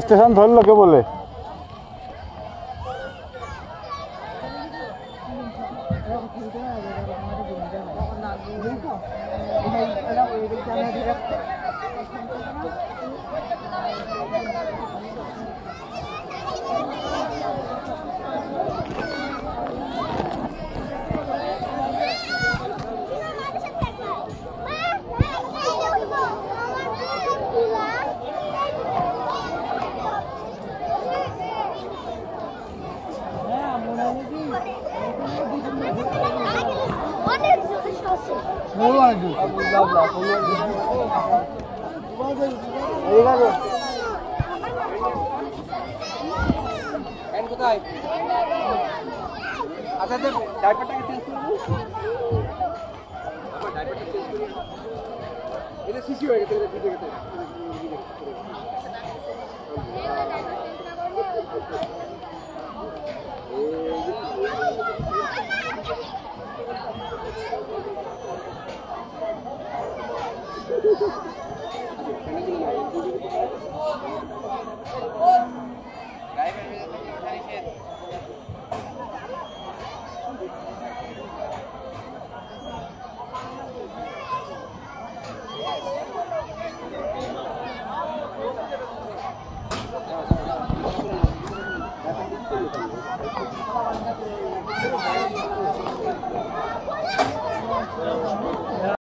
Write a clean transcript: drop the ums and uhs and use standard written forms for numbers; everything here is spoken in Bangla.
স্টেশন ধরলো কে বলে? আচ্ছা ডাইপারটাকে চেঞ্জ করে দাও। আমার ডাইপারটা চেঞ্জ করে দাও। এটা শিশু হয়ে গেছে, এটা ভিজে গেছে।